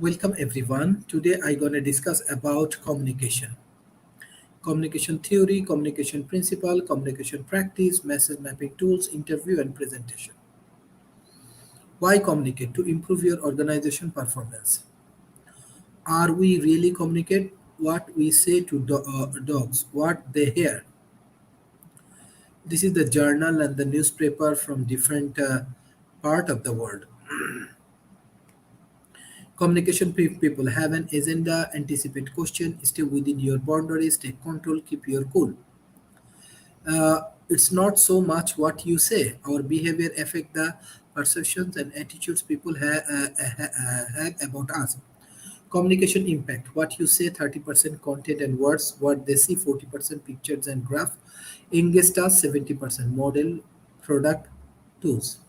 Welcome everyone. Today I gonna discuss about communication theory, communication principle, communication practice, message mapping tools, interview and presentation. Why communicate? To improve your organization performance. Are we really communicate what we say to dogs, what they hear? This is the journal and the newspaper from different part of the world. Communication people have an agenda, anticipate question, stay within your boundaries, take control, keep your cool. It's not so much what you say. Our behavior affect the perceptions and attitudes people have about us. Communication impact. What you say, 30% content and words. What they see, 40% pictures and graph. Engage us, 70% model, product, tools.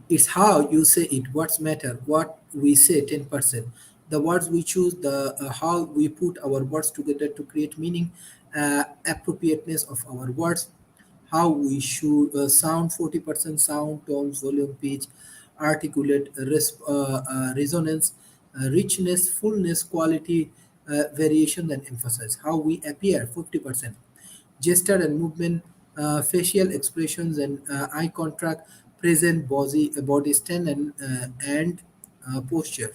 It's how you say it. What's matter? What we say, 10%. The words we choose, the how we put our words together to create meaning, appropriateness of our words, how we should sound, 40% sound, tones, volume, pitch, articulate, resonance, richness, fullness, quality, variation, and emphasis. How we appear, 50%. Gesture and movement, facial expressions, and eye contact, present body stand, and posture.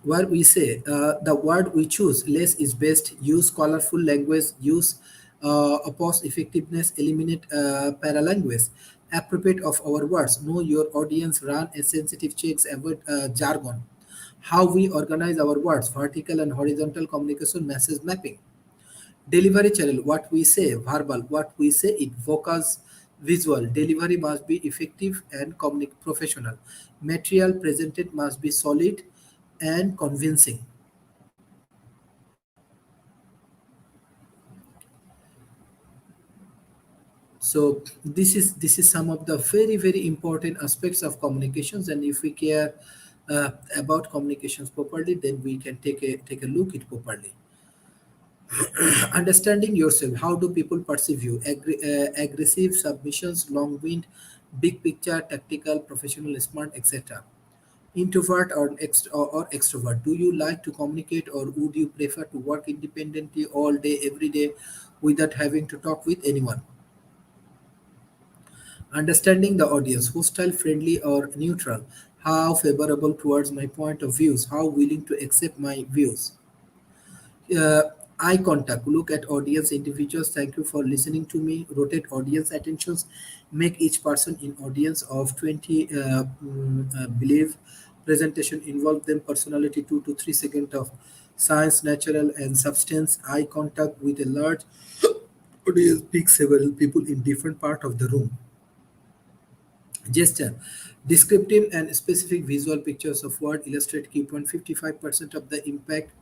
Where we say the word we choose, less is best, use colorful language, use oppose effectiveness, eliminate paralanguage, appropriate of our words, know your audience, run a sensitive checks, avoid jargon. How we organize our words, vertical and horizontal communication, message mapping. Delivery channel, what we say, verbal, what we say, it vocals, visual. Delivery must be effective and professional. Material presented must be solid and convincing. So this is some of the very important aspects of communications, and if we care about communications properly, then we can take a look at properly. Understanding yourself. How do people perceive you? Aggressive, submissions, long wind, big picture, tactical, professional, smart, etc. Introvert or extrovert. Do you like to communicate, or would you prefer to work independently all day, every day, without having to talk with anyone? Understanding the audience. Hostile, friendly, or neutral. How favorable towards my point of views? How willing to accept my views? uh, Eye contact, look at audience individuals, thank you for listening to me, rotate audience attentions, make each person in audience of 20 believe, presentation involve them, personality 2 to 3 seconds of science, natural and substance, eye contact with a large audience, pick several people in different part of the room. Gesture. Descriptive and specific visual pictures of word illustrate key point. 55% of the impact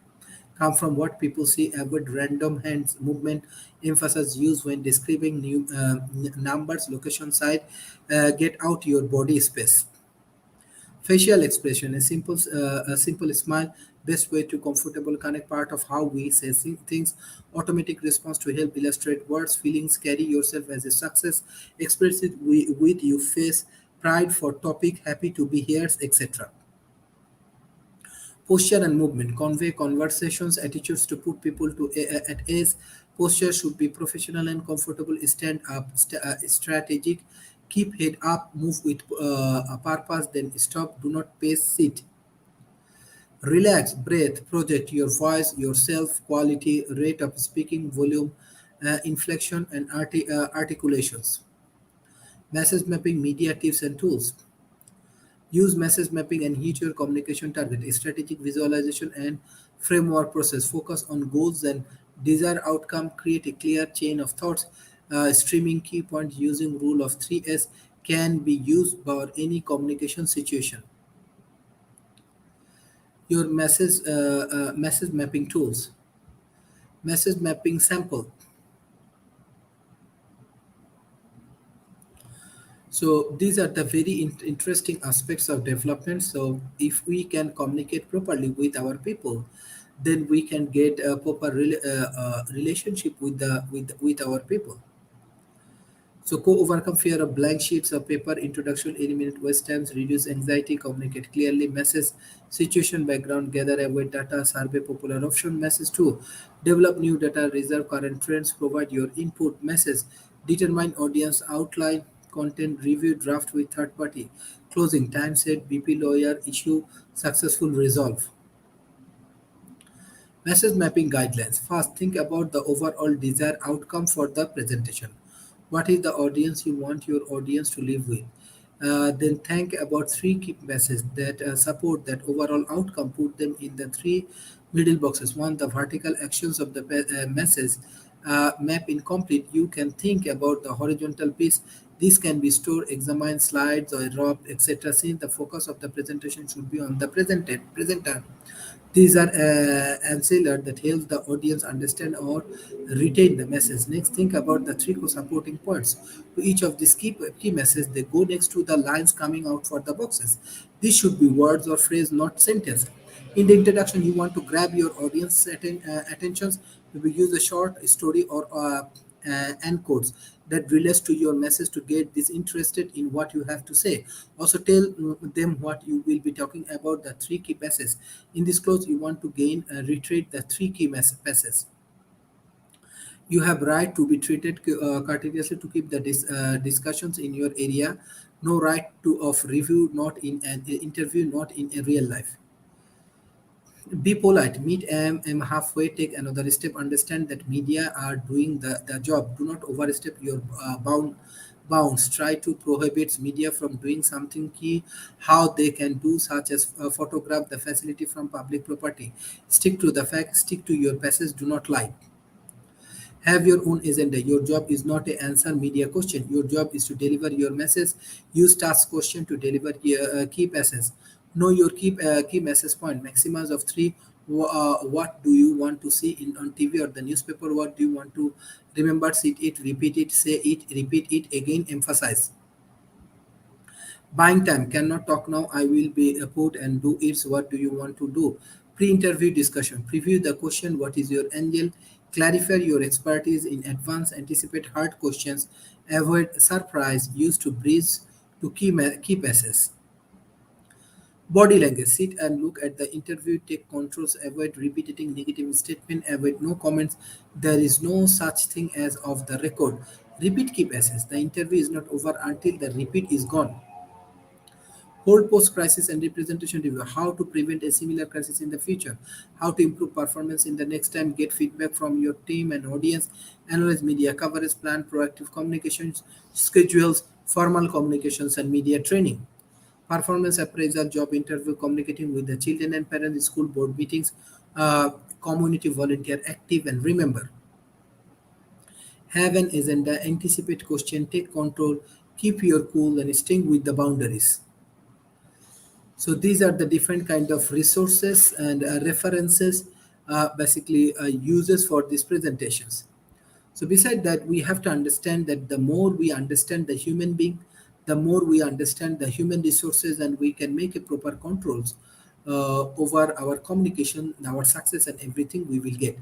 come from what people see. Avoid random hands movement. Emphasis use when describing new numbers, location, site. Get out your body space. Facial expression, a simple smile, best way to comfortable connect part of how we say things. Automatic response to help illustrate words, feelings, carry yourself as a success, express it with your face, pride for topic, happy to be here, etc. Posture and movement convey conversations, attitudes to put people at ease. Posture should be professional and comfortable. Stand up, strategic. Keep head up. Move with a purpose. Then stop. Do not pace. Sit. Relax. Breathe. Project your voice, yourself. Quality, rate of speaking, volume, inflection, and articulations. Message mapping, media tips and tools. Use message mapping and hit your communication target. Strategic visualization and framework process. Focus on goals and desired outcome. Create a clear chain of thoughts. Streaming key points using rule of 3S can be used for any communication situation. Your message mapping tools. Message mapping sample. So these are the very interesting aspects of development. So if we can communicate properly with our people, then we can get a proper relationship with our people. So overcome fear of blank sheets of paper, introduction, eliminate waste times, reduce anxiety, communicate clearly, message, situation, background, gather, avoid data, survey popular option, message 2. Develop new data, reserve current trends, provide your input, message, determine audience, outline, content, review, draft with third party, closing, time set, BP lawyer, issue, successful resolve. Message mapping guidelines. First, think about the overall desired outcome for the presentation. What is the audience you want your audience to live with? Then think about three key messages that support that overall outcome. Put them in the three middle boxes. One, the vertical actions of the message map incomplete. You can think about the horizontal piece. This can be stored, examined, slides, or raw, etc. Since the focus of the presentation should be on the presenter. These are ancillary that helps the audience understand or retain the message. Next, think about the three supporting points. To each of these key messages, they go next to the lines coming out for the boxes. These should be words or phrase, not sentence. In the introduction, you want to grab your audience attentions. You will use a short story or anchors that relates to your message to get this interested in what you have to say. Also tell them what you will be talking about, the three key messages. In this clause, you want to gain reiterate the three key messages. You have right to be treated courteously to keep the discussions in your area. No right to of review, not in an interview, not in a real life. Be polite, meet am halfway, take another step, understand that media are doing the job. Do not overstep your bounds. Try to prohibit media from doing something key how they can do, such as photograph the facility from public property. Stick to the facts, stick to your passage, do not lie. Have your own agenda. Your job is not to answer media question. Your job is to deliver your message. Use task question to deliver key message. Know your key message point. Maximus of three. What do you want to see in on TV or the newspaper? What do you want to remember? See it, repeat it, say it, repeat it again. Emphasize. Buying time. Cannot talk now. I will be put and do it. What do you want to do? Pre-interview discussion. Preview the question. What is your angle? Clarify your expertise in advance. Anticipate hard questions. Avoid surprise. Use to breeze to key passes. Body language. Sit and look at the interview. Take controls. Avoid repeating negative statement. Avoid no comments. There is no such thing as off the record. Repeat key passes. The interview is not over until the repeat is gone. Hold post-crisis and representation review. How to prevent a similar crisis in the future. How to improve performance in the next time. Get feedback from your team and audience. Analyze media coverage. Plan proactive communications. Schedules. Formal communications and media training. Performance appraisal. Job interview. Communicating with the children and parents. School board meetings. uh, Community volunteer active. And remember, have an agenda. Anticipate question. Take control. Keep your cool and staying with the boundaries. So these are the different kind of resources and references, basically uses for these presentations. So beside that, we have to understand that the more we understand the human being, the more we understand the human resources, and we can make a proper controls over our communication, our success, and everything we will get.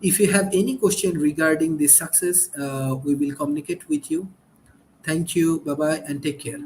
If you have any question regarding this success, we will communicate with you. Thank you. Bye bye, and take care.